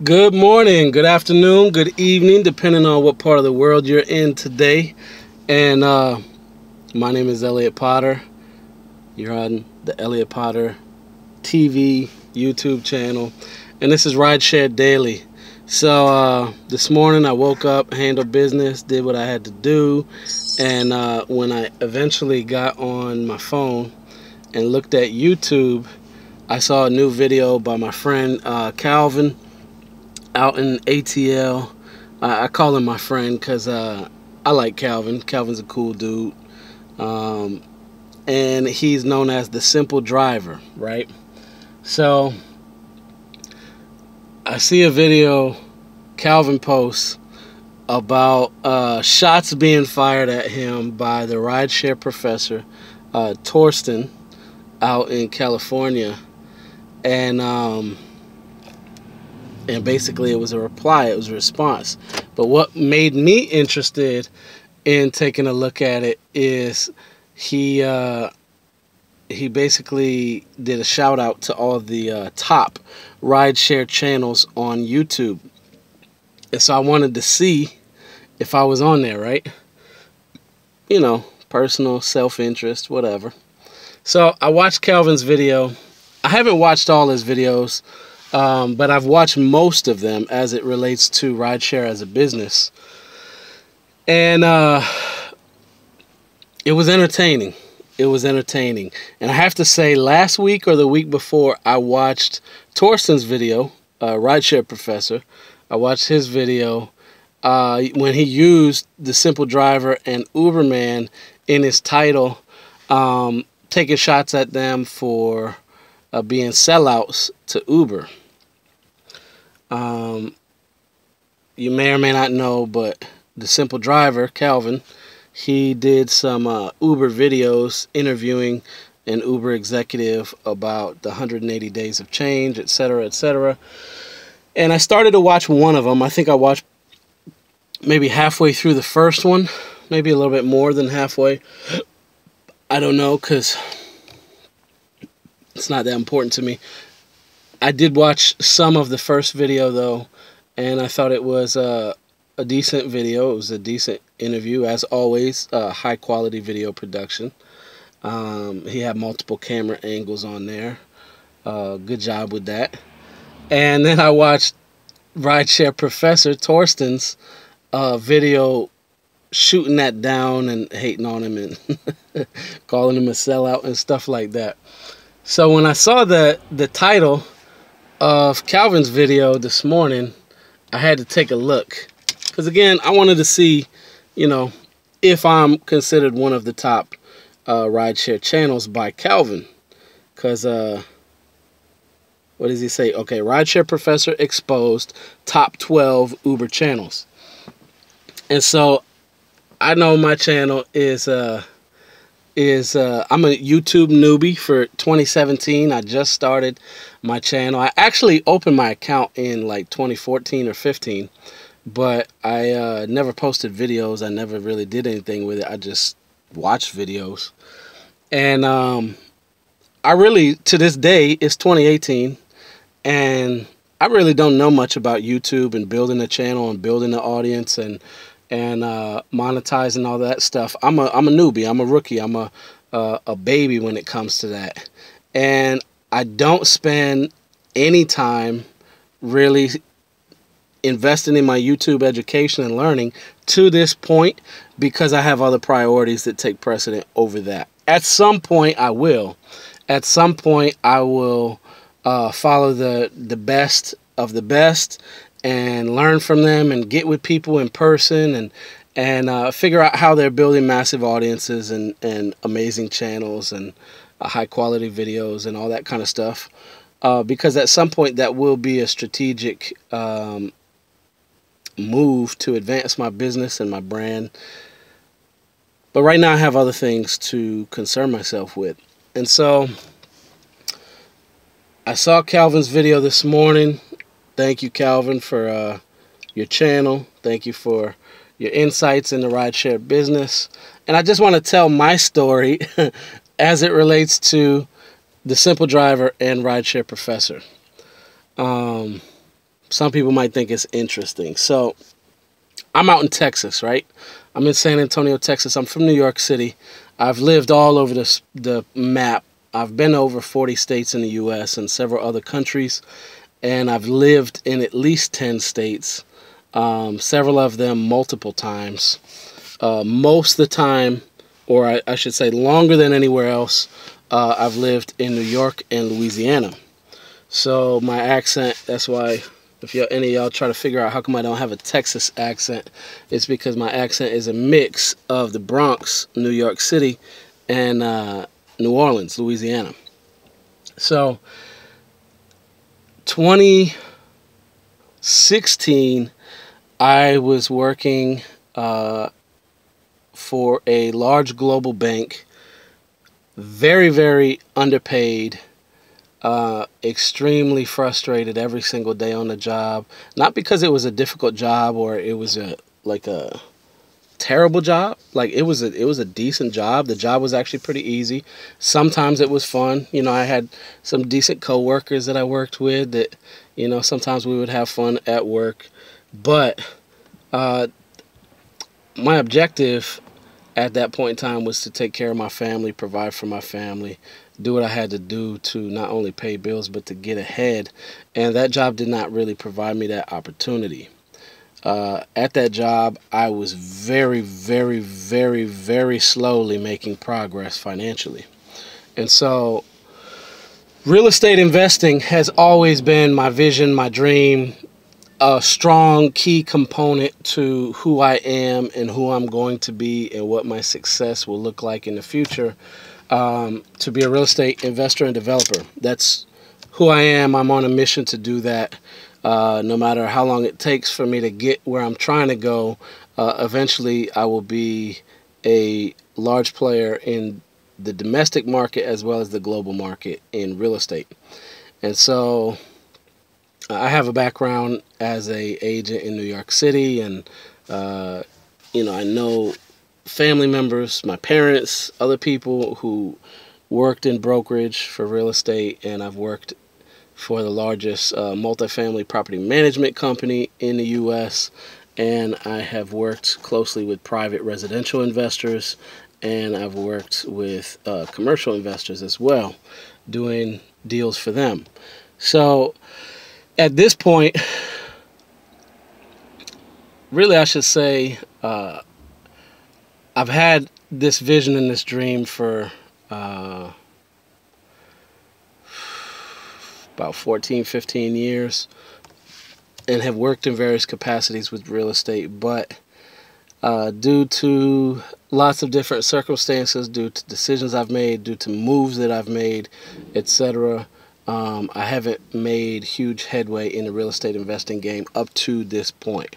Good morning, good afternoon, good evening, depending on what part of the world you're in today. And my name is Elliot Potter. You're on the Elliot Potter TV YouTube channel, and this is Rideshare Daily. So this morning I woke up, handled business, did what I had to do, and when I eventually got on my phone and looked at YouTube, I saw a new video by my friend Calvin out in ATL. I call him my friend because I like Calvin. Calvin's a cool dude. And he's known as the Simple Driver, right? So I see a video Calvin posts about shots being fired at him by the Rideshare Professor, Torsten, out in California. And basically it was a reply, it was a response. But what made me interested in taking a look at it is he basically did a shout out to all the top rideshare channels on YouTube. And so I wanted to see if I was on there, right? You know, personal self-interest, whatever. So I watched Calvin's video. I haven't watched all his videos, but I've watched most of them as it relates to rideshare as a business. And it was entertaining. It was entertaining. And I have to say, last week or the week before, I watched Torsten's video, Rideshare Professor. I watched his video when he used the Simple Driver and Uberman in his title, taking shots at them for being sellouts to Uber. You may or may not know, but the Simple Driver, Calvin, he did some Uber videos interviewing an Uber executive about the 180 days of change, etc., etc. And I started to watch one of them. I think I watched maybe halfway through the first one, maybe a little bit more than halfway. I don't know, because it's not that important to me. I did watch some of the first video, though, and I thought it was a decent video. It was a decent interview, as always, high-quality video production. He had multiple camera angles on there. Good job with that. And then I watched Rideshare Professor Torsten's video shooting that down and hating on him and calling him a sellout and stuff like that. So when I saw the title of Calvin's video this morning, I had to take a look. Because again, I wanted to see, you know, if I'm considered one of the top rideshare channels by Calvin. Because, what does he say? Okay, Rideshare Professor exposed top 12 Uber channels. And so I know my channel is I'm a YouTube newbie for 2017. I just started my channel. I actually opened my account in like 2014 or 15, but I never posted videos. I never really did anything with it. I just watched videos. And I really, to this day, it's 2018, and I really don't know much about YouTube and building a channel and building an audience and monetizing all that stuff. I'm a newbie. I'm a rookie. I'm a baby when it comes to that. And I don't spend any time really investing in my YouTube education and learning to this point because I have other priorities that take precedent over that. At some point I will. At some point I will follow the best of the best and learn from them and get with people in person and figure out how they're building massive audiences and amazing channels and high quality videos and all that kind of stuff. Because at some point that will be a strategic move to advance my business and my brand. But right now I have other things to concern myself with. And so I saw Calvin's video this morning. Thank you, Calvin, for your channel. Thank you for your insights in the rideshare business. And I just want to tell my story as it relates to the Simple Driver and Rideshare Professor. some people might think it's interesting. So I'm out in Texas, right? I'm in San Antonio, Texas. I'm from New York City. I've lived all over the map. I've been over 40 states in the U.S. and several other countries, and I've lived in at least 10 states, several of them multiple times. Most of the time, or I should say longer than anywhere else, I've lived in New York and Louisiana. So my accent, that's why if any of y'all try to figure out how come I don't have a Texas accent, it's because my accent is a mix of the Bronx, New York City, and New Orleans, Louisiana. So 2016, I was working for a large global bank, very, very underpaid, extremely frustrated every single day on the job. Not because it was a difficult job or it was a terrible job. Like it was a decent job. The job was actually pretty easy. Sometimes it was fun. You know, I had some decent coworkers that I worked with that, you know, sometimes we would have fun at work. But my objective at that point in time was to take care of my family, provide for my family, do what I had to do to not only pay bills but to get ahead. And that job did not really provide me that opportunity. At that job, I was very, very, very, very slowly making progress financially. And so real estate investing has always been my vision, my dream, a strong key component to who I am and who I'm going to be and what my success will look like in the future. To be a real estate investor and developer. That's who I am. I'm on a mission to do that. No matter how long it takes for me to get where I'm trying to go, eventually I will be a large player in the domestic market as well as the global market in real estate. And so I have a background as an agent in New York City, and you know, I know family members, my parents, other people who worked in brokerage for real estate, and I've worked for the largest multifamily property management company in the U.S., and I have worked closely with private residential investors, and I've worked with commercial investors as well, doing deals for them. So at this point, really I should say, I've had this vision and this dream for about 14, 15 years, and have worked in various capacities with real estate. But due to lots of different circumstances, due to decisions I've made, due to moves that I've made, etc., I haven't made huge headway in the real estate investing game up to this point.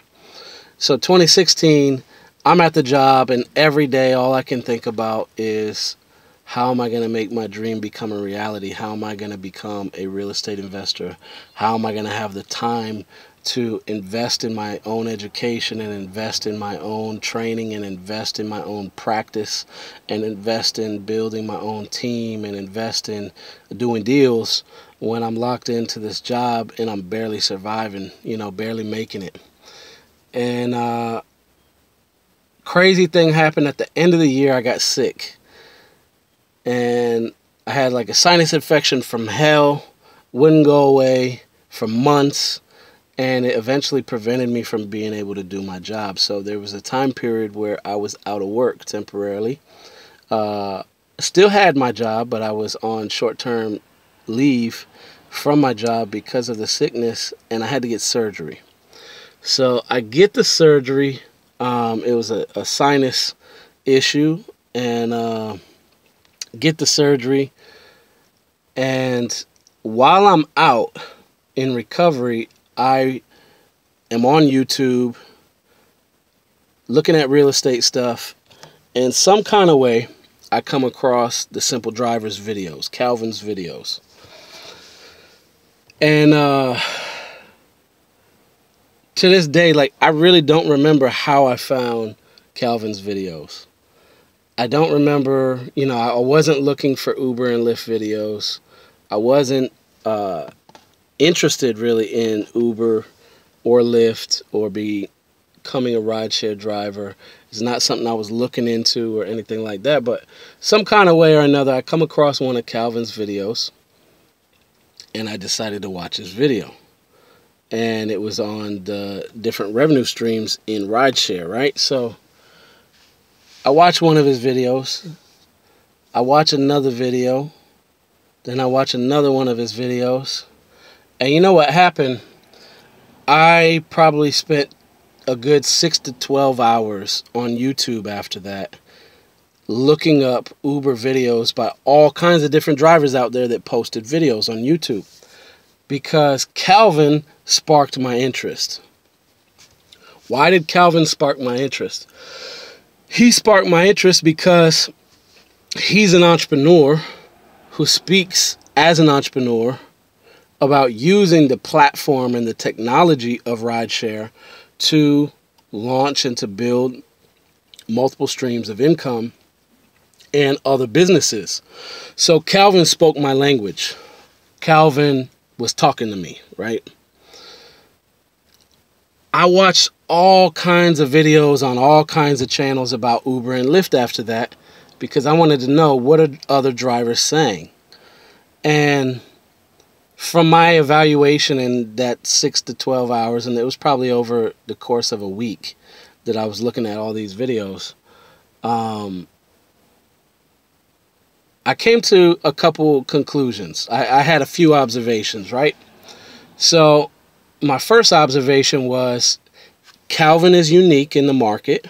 So 2016, I'm at the job, and every day all I can think about is, how am I going to make my dream become a reality? How am I going to become a real estate investor? How am I going to have the time to invest in my own education and invest in my own training and invest in my own practice and invest in building my own team and invest in doing deals when I'm locked into this job and I'm barely surviving, you know, barely making it? And crazy thing happened at the end of the year. I got sick, and I had like a sinus infection from hell, wouldn't go away for months, and it eventually prevented me from being able to do my job. So there was a time period where I was out of work temporarily. Still had my job, but I was on short-term leave from my job because of the sickness, and I had to get surgery. So I get the surgery. It was a sinus issue, and get the surgery. And while I'm out in recovery, I am on YouTube looking at real estate stuff. In some kind of way, I come across the Simple Drivers videos, Calvin's videos. And to this day, like, I really don't remember how I found Calvin's videos. I don't remember, you know, I wasn't looking for Uber and Lyft videos. I wasn't interested really in Uber or Lyft or becoming a rideshare driver. It's not something I was looking into or anything like that, but some kind of way or another, I come across one of Calvin's videos, and I decided to watch his video. And it was on the different revenue streams in rideshare, right? So I watch one of his videos, I watch another video, then I watch another one of his videos, and you know what happened? I probably spent a good 6 to 12 hours on YouTube after that, looking up Uber videos by all kinds of different drivers out there that posted videos on YouTube, because Calvin sparked my interest. Why did Calvin spark my interest? He sparked my interest because he's an entrepreneur who speaks as an entrepreneur about using the platform and the technology of rideshare to launch and to build multiple streams of income and other businesses. So Calvin spoke my language. Calvin was talking to me, right? I watched all kinds of videos on all kinds of channels about Uber and Lyft after that, because I wanted to know, what are other drivers saying? And from my evaluation in that 6 to 12 hours, and it was probably over the course of a week that I was looking at all these videos, I came to a couple conclusions. I had a few observations, right? So my first observation was Calvin is unique in the market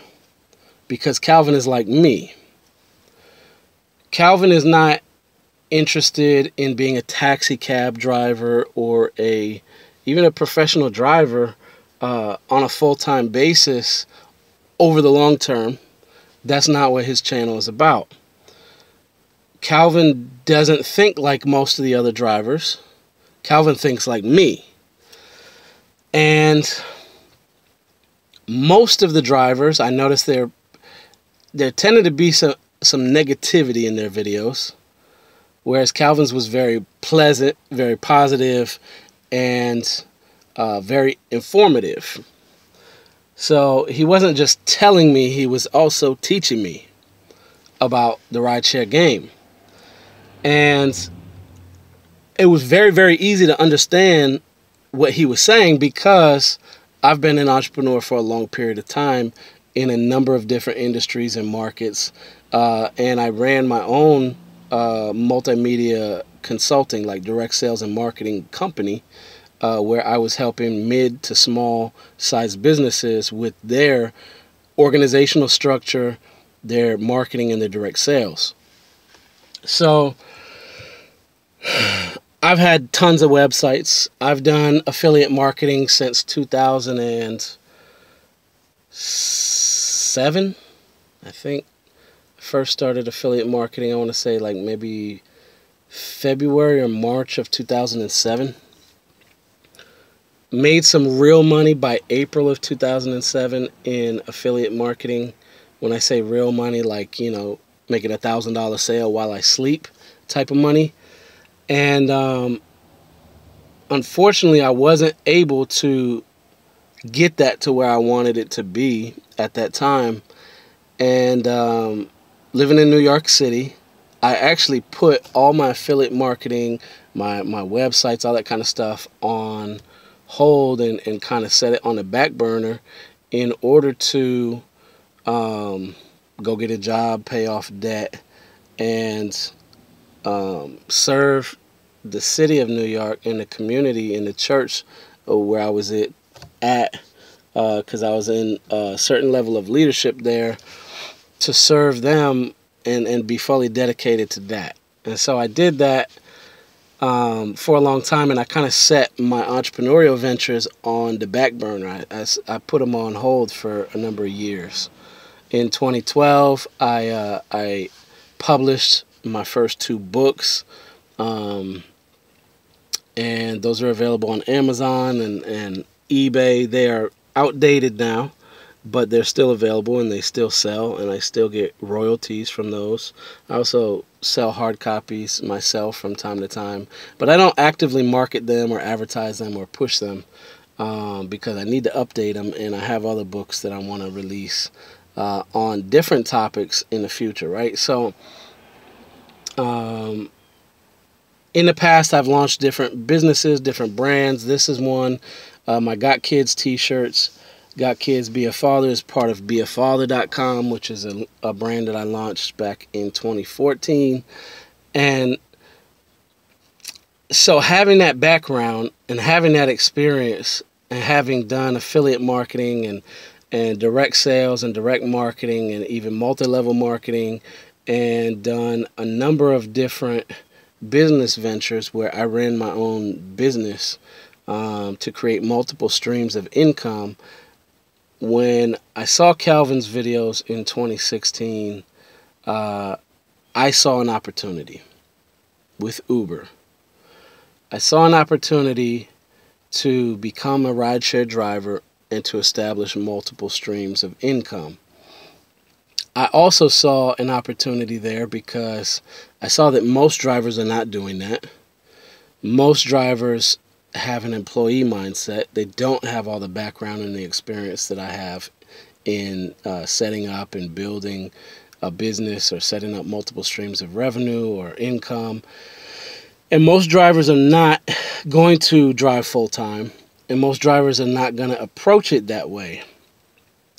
because Calvin is like me. Calvin is not interested in being a taxi cab driver or even a professional driver on a full-time basis over the long term. That's not what his channel is about. Calvin doesn't think like most of the other drivers. Calvin thinks like me. And most of the drivers, I noticed there tended to be some negativity in their videos, whereas Calvin's was very pleasant, very positive, and very informative. So he wasn't just telling me, he was also teaching me about the rideshare game. And it was very, very easy to understand what he was saying because I've been an entrepreneur for a long period of time in a number of different industries and markets. And I ran my own multimedia consulting, like direct sales and marketing company, where I was helping mid to small size businesses with their organizational structure, their marketing, and their direct sales. So I've had tons of websites. I've done affiliate marketing since 2007, I think. First started affiliate marketing, I want to say like maybe February or March of 2007. Made some real money by April of 2007 in affiliate marketing. When I say real money, like, you know, making $1,000 sale while I sleep type of money. And unfortunately, I wasn't able to get that to where I wanted it to be at that time. And living in New York City, I actually put all my affiliate marketing, my websites, all that kind of stuff on hold and kind of set it on the back burner in order to go get a job, pay off debt, and serve the city of New York and the community and the church where I was at, because I was in a certain level of leadership there, to serve them and be fully dedicated to that. And so I did that for a long time, and I kind of set my entrepreneurial ventures on the back burner. I put them on hold for a number of years. In 2012, I published my first 2 books, and those are available on Amazon and eBay. They are outdated now, but they're still available and they still sell, and I still get royalties from those. I also sell hard copies myself from time to time, but I don't actively market them or advertise them or push them. because I need to update them, and I have other books that I want to release on different topics in the future, right? So in the past, I've launched different businesses, different brands. This is one. My Got Kids t-shirts. Got Kids Be a Father is part of beafather.com, which is a brand that I launched back in 2014. And so having that background and having that experience and having done affiliate marketing and direct sales and direct marketing and even multi-level marketing, and done a number of different business ventures where I ran my own business to create multiple streams of income. When I saw Calvin's videos in 2016, I saw an opportunity with Uber. I saw an opportunity to become a rideshare driver and to establish multiple streams of income. I also saw an opportunity there because I saw that most drivers are not doing that. Most drivers have an employee mindset. They don't have all the background and the experience that I have in setting up and building a business or setting up multiple streams of revenue or income. And most drivers are not going to drive full time, and most drivers are not going to approach it that way.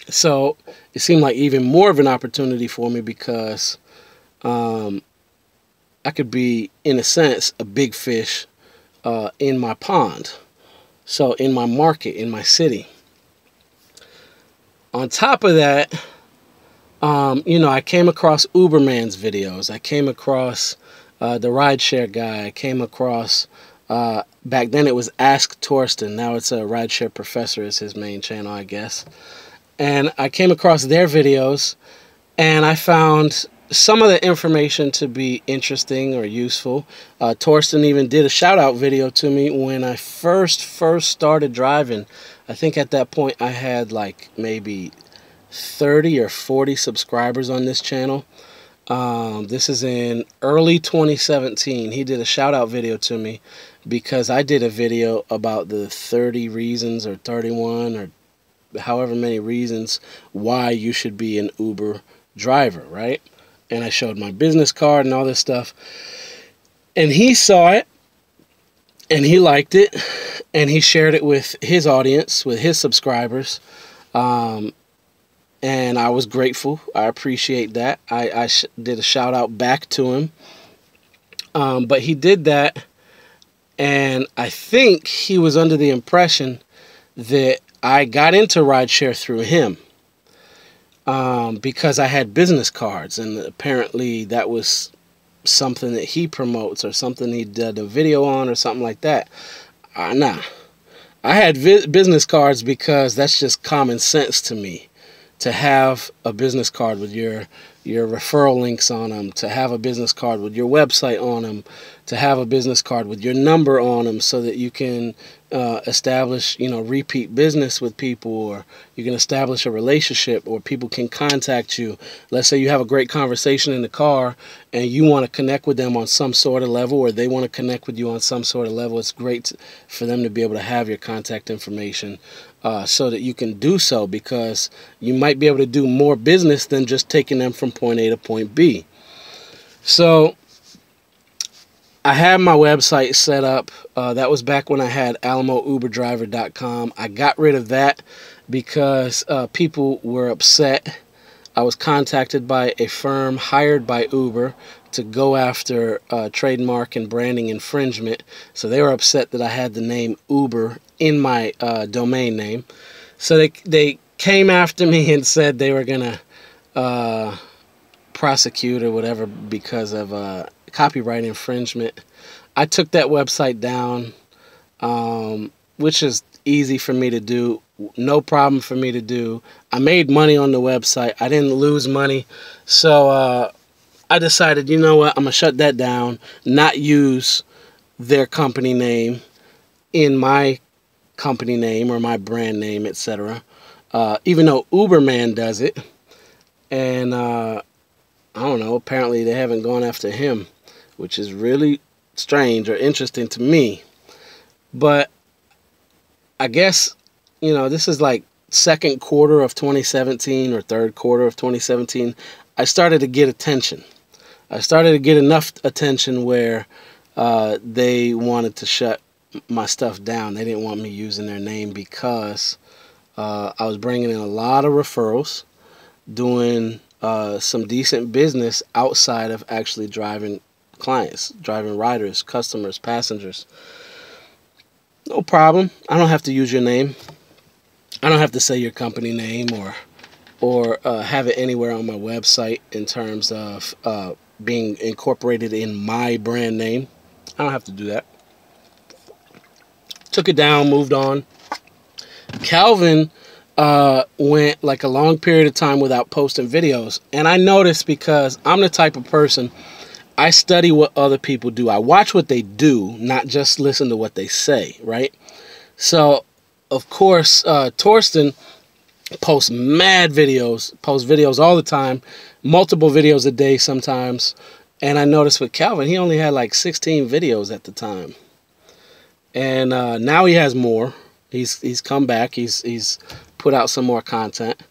So it seemed like even more of an opportunity for me because I could be, in a sense, a big fish in my pond. So in my market, in my city. On top of that, I came across Uberman's videos. I came across the Rideshare guy. I came across, back then it was Ask Torsten. Now it's a Rideshare Professor is his main channel, I guess. And I came across their videos, and I found some of the information to be interesting or useful. Torsten even did a shout-out video to me when I first started driving. I think at that point I had like maybe 30 or 40 subscribers on this channel. This is in early 2017. He did a shout-out video to me because I did a video about the 30 reasons or 31 or however many reasons why you should be an Uber driver, right? And I showed my business card and all this stuff. And he saw it, and he liked it, and he shared it with his audience, with his subscribers. And I was grateful. I appreciate that. I did a shout out back to him. But he did that, and I think he was under the impression that I got into rideshare through him because I had business cards, and apparently that was something that he promotes or something he did a video on or something like that. Nah. I had business cards because that's just common sense to me. To have a business card with your referral links on them, to have a business card with your website on them, to have a business card with your number on them so that you can establish, repeat business with people, or you can establish a relationship, or people can contact you. Let's say you have a great conversation in the car and you want to connect with them on some sort of level, or they want to connect with you on some sort of level. It's great for them to be able to have your contact information so that you can do so, because you might be able to do more business than just taking them from point A to point B. So I had my website set up. That was back when I had AlamoUberDriver.com. I got rid of that because people were upset. I was contacted by a firm hired by Uber to go after trademark and branding infringement. So they were upset that I had the name Uber in my domain name. So they came after me and said they were going to prosecute or whatever because of copyright infringement. I took that website down, which is easy for me to do, no problem for me to do. I made money on the website. I didn't lose money. So I decided, you know what, I'm going to shut that down, not use their company name in my company name or my brand name, etc. Even though Uberman does it. And I don't know, apparently they haven't gone after him, which is really strange or interesting to me. But I guess this is like second quarter of 2017 or third quarter of 2017, I started to get attention. I started to get enough attention where they wanted to shut my stuff down. They didn't want me using their name because I was bringing in a lot of referrals, doing some decent business outside of actually driving clients, driving riders, customers, passengers. No problem. I don't have to use your name. I don't have to say your company name or have it anywhere on my website in terms of being incorporated in my brand name. I don't have to do that. Took it down, moved on. Calvin went like a long period of time without posting videos. And I noticed, because I'm the type of person, I study what other people do. I watch what they do, not just listen to what they say, right? So, of course, Torsten posts mad videos, posts videos all the time, multiple videos a day sometimes. And I noticed with Calvin, he only had like 16 videos at the time. And now he has more. He's come back. He's put out some more content.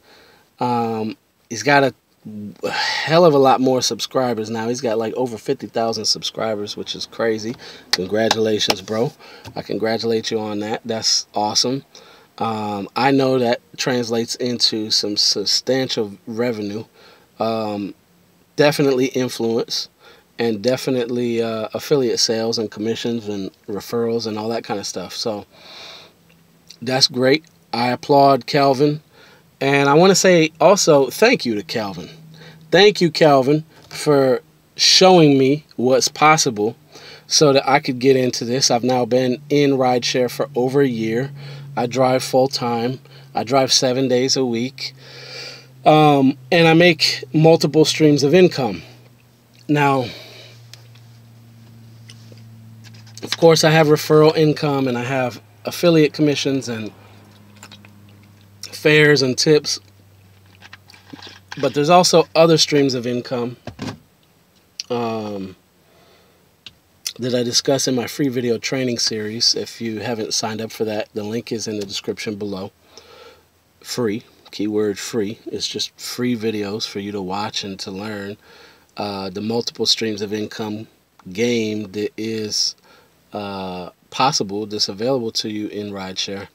He's got a hell of a lot more subscribers now. He's got like over 50,000 subscribers, which is crazy. Congratulations, bro. I congratulate you on that. That's awesome. I know that translates into some substantial revenue. Definitely influence, and definitely affiliate sales and commissions and referrals and all that kind of stuff. So that's great. I applaud Calvin. And I want to say also thank you to Calvin. Thank you, Calvin, for showing me what's possible so that I could get into this. I've now been in rideshare for over a year. I drive full time. I drive 7 days a week. And I make multiple streams of income. Now, of course, I have referral income and I have affiliate commissions and fares and tips, but there's also other streams of income that I discuss in my free video training series. If you haven't signed up for that, the link is in the description below. Free, keyword free. It's just free videos for you to watch and to learn the multiple streams of income game that is possible, that's available to you in rideshare.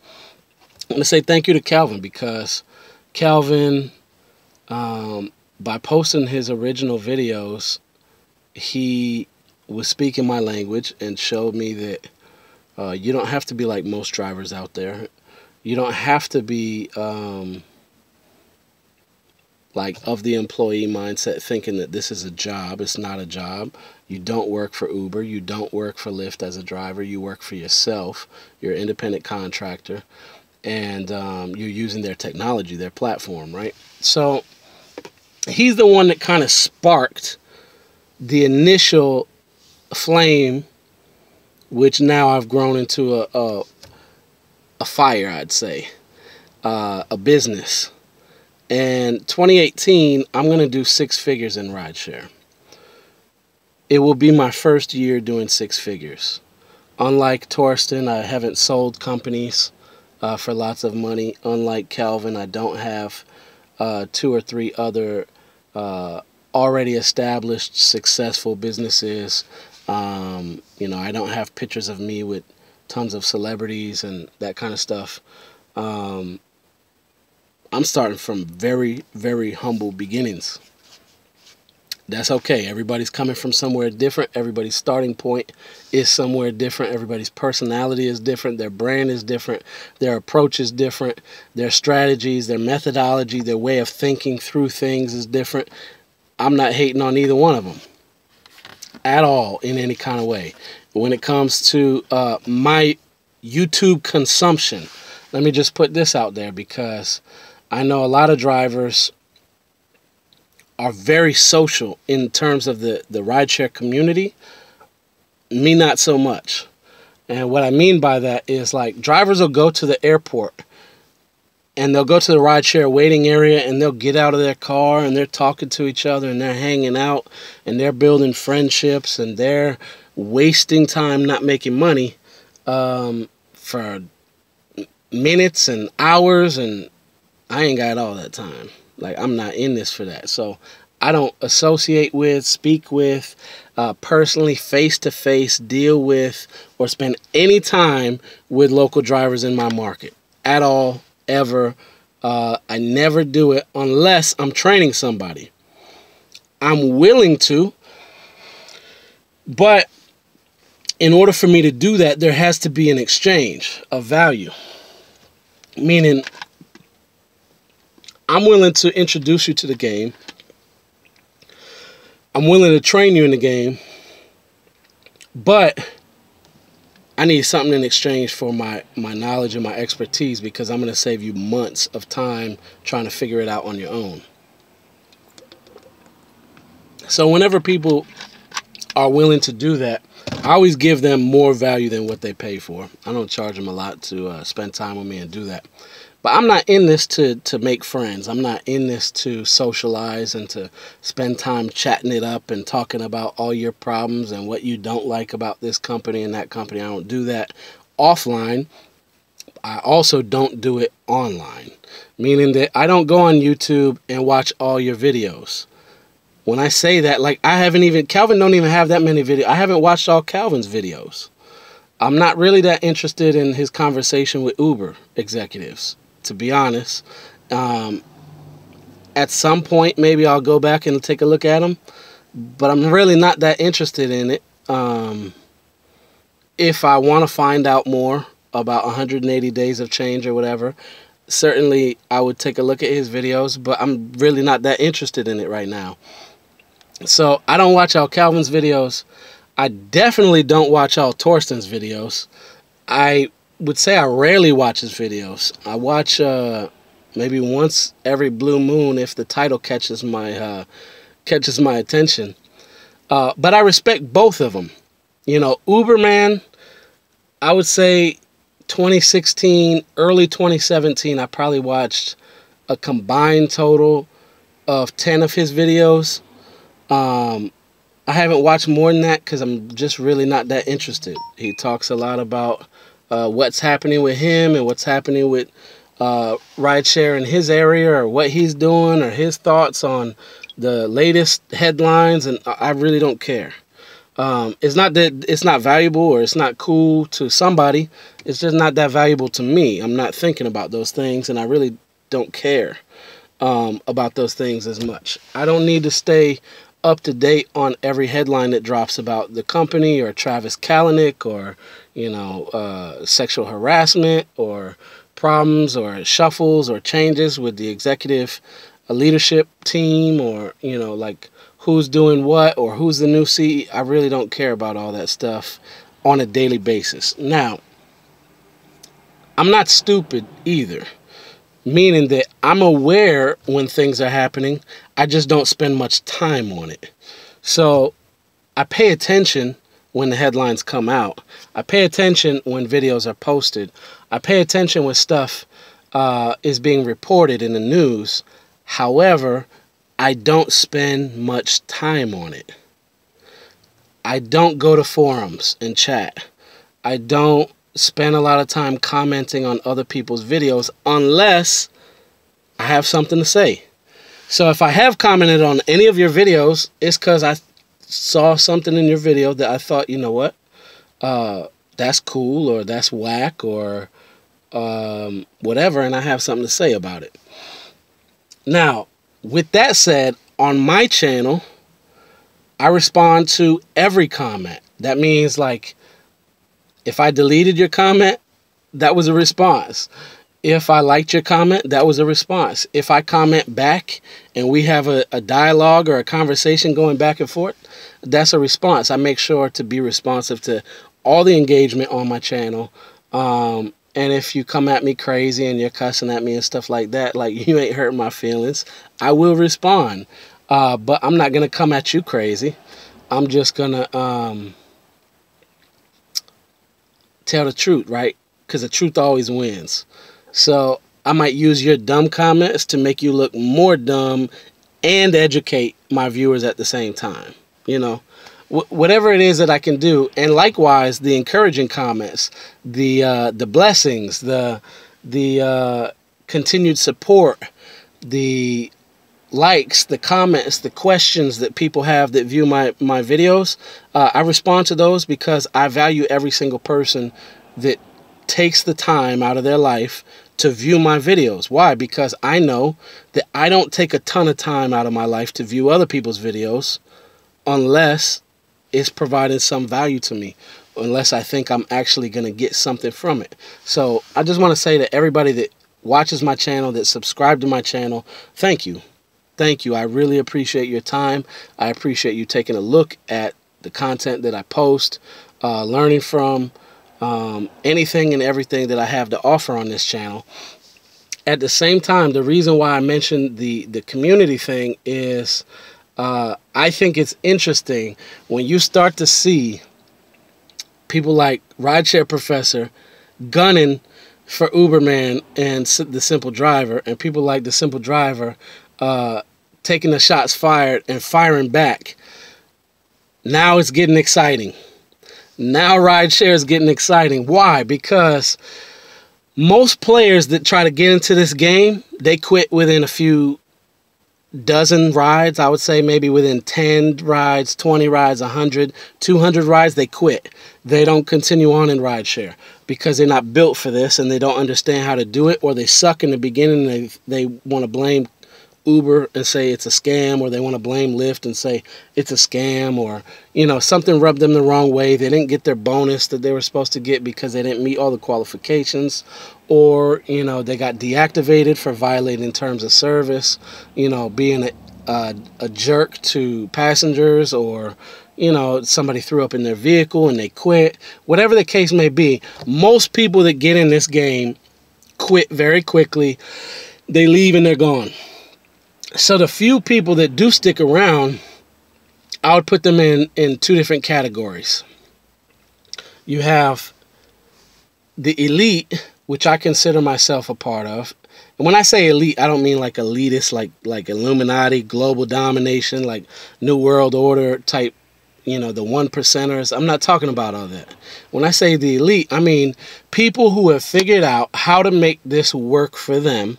I'm going to say thank you to Calvin, because Calvin, by posting his original videos, he was speaking my language and showed me that you don't have to be like most drivers out there. You don't have to be like of the employee mindset, thinking that this is a job. It's not a job. You don't work for Uber. You don't work for Lyft as a driver. You work for yourself. You're an independent contractor. And you're using their technology, their platform, right? So he's the one that kind of sparked the initial flame, which now I've grown into a fire, I'd say, a business. And 2018, I'm going to do 6 figures in rideshare. It will be my first year doing 6 figures. Unlike Torsten, I haven't sold companies for lots of money. Unlike Calvin, I don't have 2 or 3 other already established successful businesses. I don't have pictures of me with tons of celebrities and that kind of stuff. I'm starting from very, very humble beginnings. That's okay. Everybody's coming from somewhere different. Everybody's starting point is somewhere different. Everybody's personality is different. Their brand is different. Their approach is different. Their strategies, their methodology, their way of thinking through things is different. I'm not hating on either one of them at all in any kind of way. When it comes to my YouTube consumption, let me just put this out there, because I know a lot of drivers are very social in terms of the rideshare community. Me, not so much. And what I mean by that is, like, drivers will go to the airport and they'll go to the rideshare waiting area and they'll get out of their car and they're talking to each other and they're hanging out and they're building friendships and they're wasting time not making money for minutes and hours, and I ain't got all that time. Like, I'm not in this for that. So I don't associate with, speak with, personally, face-to-face, deal with, or spend any time with local drivers in my market at all, ever. I never do it unless I'm training somebody. I'm willing to, but in order for me to do that, there has to be an exchange of value. Meaning, I'm willing to introduce you to the game. I'm willing to train you in the game, but I need something in exchange for my knowledge and my expertise, because I'm going to save you months of time trying to figure it out on your own. So whenever people are willing to do that, I always give them more value than what they pay for. I don't charge them a lot to spend time with me and do that. But I'm not in this to make friends. I'm not in this to socialize and to spend time chatting it up and talking about all your problems and what you don't like about this company and that company. I don't do that offline. I also don't do it online, meaning that I don't go on YouTube and watch all your videos. When I say that, like, Calvin don't even have that many videos. I haven't watched all Calvin's videos. I'm not really that interested in his conversation with Uber executives, to be honest. At some point, maybe I'll go back and take a look at them, but I'm really not that interested in it. If I want to find out more about 180 Days of Change or whatever, certainly I would take a look at his videos, but I'm really not that interested in it right now. So I don't watch all Calvin's videos. I definitely don't watch all Torsten's videos. I would say I rarely watch his videos. I watch maybe once every blue moon if the title catches my attention. But I respect both of them. You know, Uberman, I would say 2016, early 2017, I probably watched a combined total of 10 of his videos. I haven't watched more than that because I'm just really not that interested. He talks a lot about what's happening with him and what's happening with rideshare in his area, or what he's doing, or his thoughts on the latest headlines, and I really don't care. It's not that it's not valuable or it's not cool to somebody. It's just not that valuable to me. I'm not thinking about those things, and I really don't care about those things as much. I don't need to stay up to date on every headline that drops about the company or Travis Kalanick, or, you know, sexual harassment or problems or shuffles or changes with the executive leadership team, or, you know, like who's doing what or who's the new CEO. I really don't care about all that stuff on a daily basis. Now, I'm not stupid either, meaning that I'm aware when things are happening. I just don't spend much time on it. So I pay attention when the headlines come out. I pay attention when videos are posted. I pay attention when stuff is being reported in the news. However, I don't spend much time on it. I don't go to forums and chat. I don't spend a lot of time commenting on other people's videos unless I have something to say. So if I have commented on any of your videos, it's because I saw something in your video that I thought, you know what, that's cool, or that's whack, or whatever, and I have something to say about it. Now, with that said, on my channel, I respond to every comment. That means, like, if I deleted your comment, that was a response. If I liked your comment, that was a response. If I comment back and we have a dialogue or a conversation going back and forth, that's a response. I make sure to be responsive to all the engagement on my channel. And if you come at me crazy and you're cussing at me and stuff like that, like, you ain't hurting my feelings, I will respond. But I'm not going to come at you crazy. I'm just going to tell the truth, right? Because the truth always wins. So I might use your dumb comments to make you look more dumb and educate my viewers at the same time. You know, whatever it is that I can do. And likewise, the encouraging comments, the blessings, the, the continued support, the likes, the comments, the questions that people have that view my videos. I respond to those because I value every single person that takes the time out of their life to view my videos. Why? Because I know that I don't take a ton of time out of my life to view other people's videos unless it's providing some value to me, unless I think I'm actually going to get something from it. So I just want to say to everybody that watches my channel, that subscribe to my channel, thank you. Thank you. I really appreciate your time. I appreciate you taking a look at the content that I post, learning from anything and everything that I have to offer on this channel. At the same time, the reason why I mentioned the community thing is I think it's interesting when you start to see people like Rideshare Professor gunning for Uberman and the Simple Driver, and people like the Simple Driver taking the shots fired and firing back. Now it's getting exciting. Now Rideshare is getting exciting. Why? Because most players that try to get into this game, they quit within a few dozen rides. I would say maybe within 10 rides, 20 rides, 100, 200 rides, they quit. They don't continue on in Rideshare because they're not built for this and they don't understand how to do it, or they suck in the beginning. They want to blame Uber and say it's a scam, or they want to blame Lyft and say it's a scam, or something rubbed them the wrong way. They didn't get their bonus that they were supposed to get because they didn't meet all the qualifications, or they got deactivated for violating terms of service, being a jerk to passengers, or somebody threw up in their vehicle and they quit. Whatever the case may be, most people that get in this game quit very quickly. They leave and they're gone. So the few people that do stick around, I would put them in two different categories. You have the elite, which I consider myself a part of. And when I say elite, I don't mean like elitist, like Illuminati, global domination, like New World Order type, the one percenters. I'm not talking about all that. When I say the elite, I mean people who have figured out how to make this work for them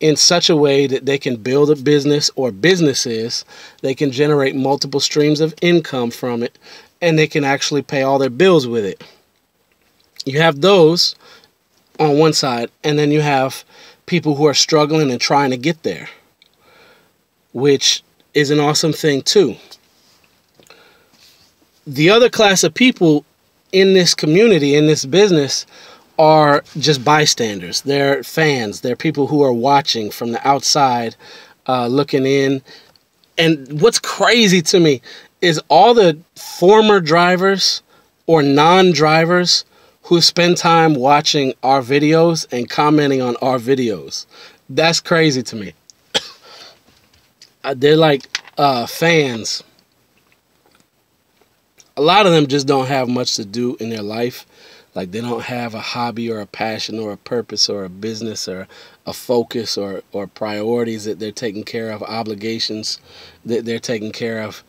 in such a way that they can build a business or businesses, they can generate multiple streams of income from it, and they can actually pay all their bills with it. You have those on one side, and then you have people who are struggling and trying to get there, which is an awesome thing too. The other class of people in this community, in this business, are just bystanders. They're fans. They're people who are watching from the outside, looking in. And what's crazy to me is all the former drivers or non-drivers who spend time watching our videos and commenting on our videos. That's crazy to me. They're like fans. A lot of them just don't have much to do in their life. Like they don't have a hobby or a passion or a purpose or a business or a focus or priorities that they're taking care of, obligations that they're taking care of.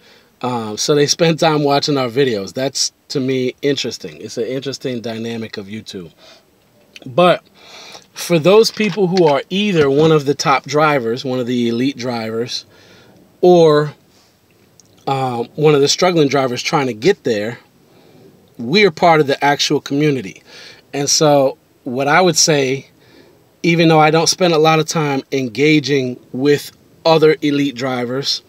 So they spend time watching our videos. That's, to me, interesting. It's an interesting dynamic of YouTube. But for those people who are either one of the top drivers, one of the elite drivers, or one of the struggling drivers trying to get there, we're part of the actual community. And so what I would say, even though I don't spend a lot of time engaging with other elite drivers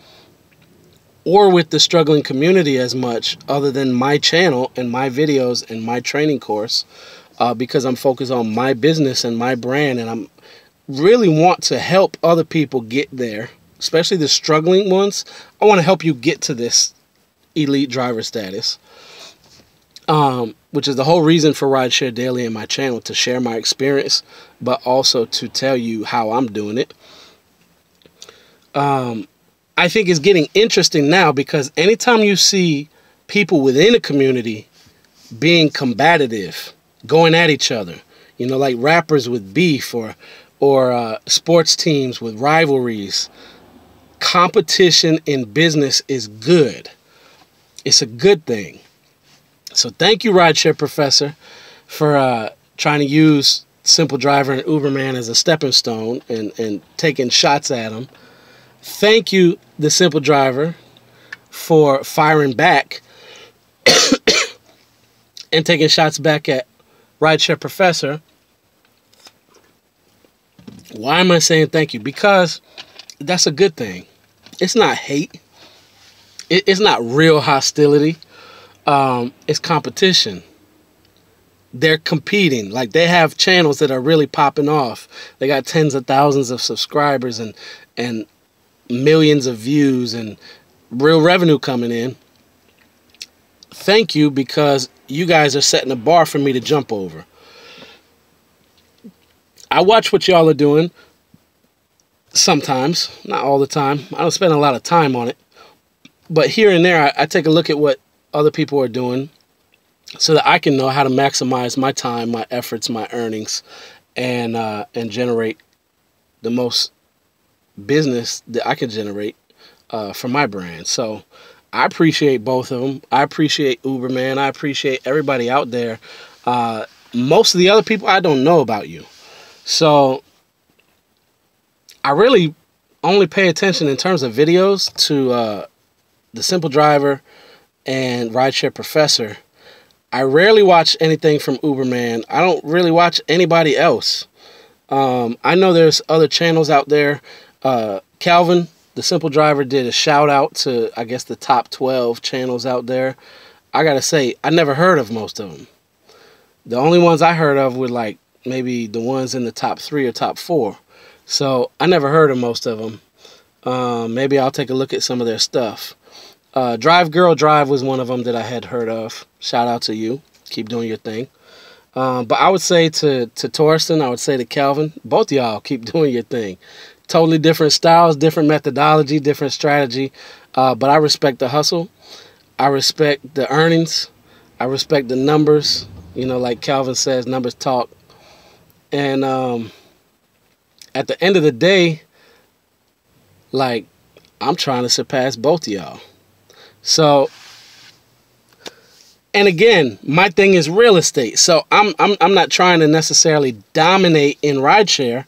or with the struggling community as much, other than my channel and my videos and my training course, because I'm focused on my business and my brand, and I'm really want to help other people get there, especially the struggling ones. I want to help you get to this elite driver status. Which is the whole reason for Rideshare Daily in my channel, to share my experience, but also to tell you how I'm doing it. I think it's getting interesting now because anytime you see people within a community being combative, going at each other, like rappers with beef or sports teams with rivalries, competition in business is good. It's a good thing. So thank you, Rideshare Professor, for trying to use Simple Driver and Uberman as a stepping stone and taking shots at them. Thank you, the Simple Driver, for firing back and taking shots back at Rideshare Professor. Why am I saying thank you? Because that's a good thing. It's not hate. It's not real hostility. It's competition. They're competing. Like, they have channels that are really popping off. They got tens of thousands of subscribers and millions of views and real revenue coming in. Thank you, because you guys are setting a bar for me to jump over. I watch what y'all are doing sometimes, not all the time. I don't spend a lot of time on it. But here and there, I take a look at what other people are doing so that I can know how to maximize my time, my efforts, my earnings, and generate the most business that I can generate for my brand. So I appreciate both of them. I appreciate Uberman. I appreciate everybody out there. Most of the other people, I don't know about you. So I really only pay attention in terms of videos to the Simple Driver and Rideshare Professor. I rarely watch anything from Uberman. I don't really watch anybody else. I know there's other channels out there. Calvin, the Simple Driver, did a shout out to, I guess, the top 12 channels out there. I gotta say, I never heard of most of them. The only ones I heard of were like maybe the ones in the top 3 or top 4. So I never heard of most of them. Maybe I'll take a look at some of their stuff. Drive Girl Drive was one of them that I had heard of. Shout out to you. Keep doing your thing. But I would say to Torsten, I would say to Calvin, both y'all keep doing your thing. Totally different styles, different methodology, different strategy. But I respect the hustle. I respect the earnings. I respect the numbers. You know, like Calvin says, numbers talk. And at the end of the day, like, I'm trying to surpass both of y'all. So, and again, my thing is real estate. So I'm not trying to necessarily dominate in rideshare.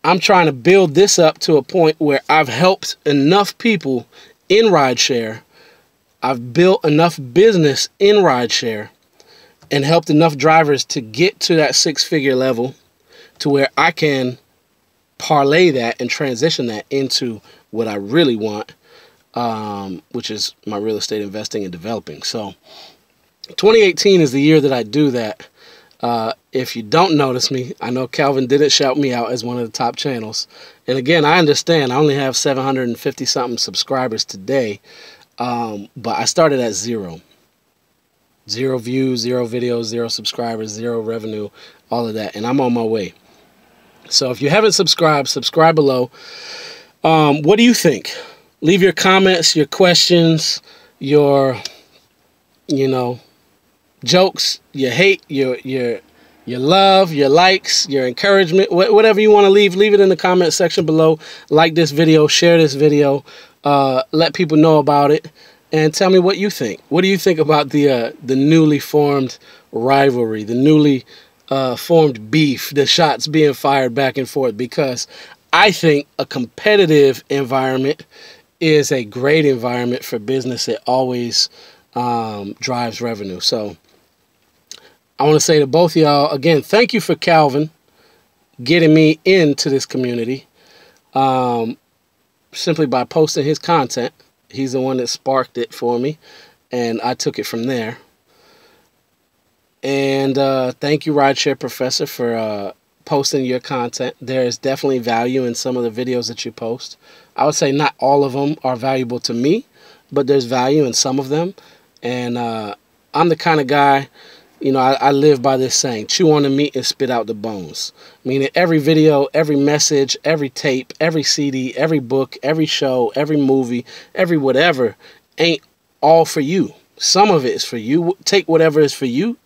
I'm trying to build this up to a point where I've helped enough people in rideshare. I've built enough business in rideshare and helped enough drivers to get to that 6-figure level to where I can parlay that and transition that into what I really want, which is my real estate investing and developing. So 2018 is the year that I do that. If you don't notice me, I know Calvin didn't shout me out as one of the top channels. And again, I understand I only have 750 something subscribers today. But I started at 0. 0 views, 0 videos, 0 subscribers, 0 revenue, all of that. And I'm on my way. So if you haven't subscribed, subscribe below. What do you think? Leave your comments, your questions, your, jokes, your hate, your love, your likes, your encouragement, whatever you want to leave it in the comment section below. Like this video, share this video, let people know about it, and tell me what you think. What do you think about the newly formed rivalry, the newly formed beef, the shots being fired back and forth? Because I think a competitive environment is a great environment for business. It always drives revenue. So I want to say to both of y'all, again, thank you for Calvin getting me into this community simply by posting his content. He's the one that sparked it for me, and I took it from there. And thank you, Rideshare Professor, for posting your content. There is definitely value in some of the videos that you post. I would say not all of them are valuable to me, but there's value in some of them. And I'm the kind of guy, I live by this saying, chew on the meat and spit out the bones. Meaning every video, every message, every tape, every CD, every book, every show, every movie, every whatever ain't all for you. Some of it is for you. Take whatever is for you,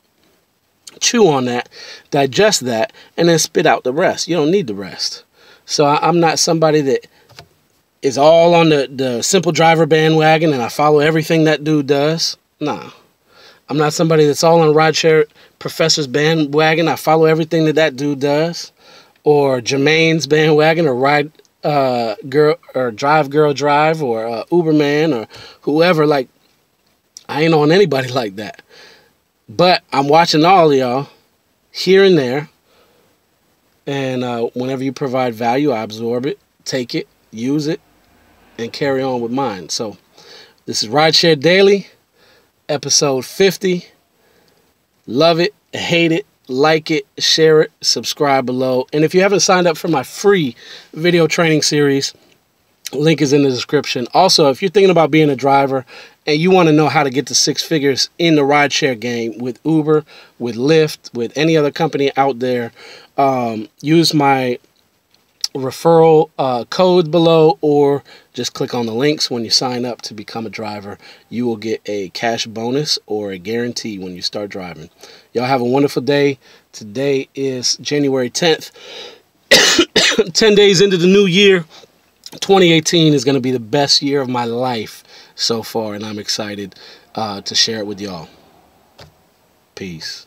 chew on that, digest that, and then spit out the rest. You don't need the rest. So I'm not somebody that is all on the Simple Driver bandwagon and I follow everything that dude does. Nah. I'm not somebody that's all on Rideshare Professor's bandwagon. I follow everything that dude does. Or Jermaine's bandwagon, or Ride Girl, or Drive Girl Drive, or Uberman, or whoever. Like, I ain't on anybody like that. But I'm watching all of y'all here and there. And whenever you provide value, I absorb it, take it, use it, and carry on with mine. So this is Rideshare Daily, episode 50. Love it, hate it, like it, share it, subscribe below. And if you haven't signed up for my free video training series, link is in the description. Also, if you're thinking about being a driver and you want to know how to get to 6 figures in the rideshare game with Uber, with Lyft, with any other company out there, use my referral code below, or just click on the links when you sign up to become a driver. You will get a cash bonus or a guarantee when you start driving. Y'all have a wonderful day. Today is January 10th. 10 days into the new year. 2018 is going to be the best year of my life so far, and I'm excited to share it with y'all. Peace.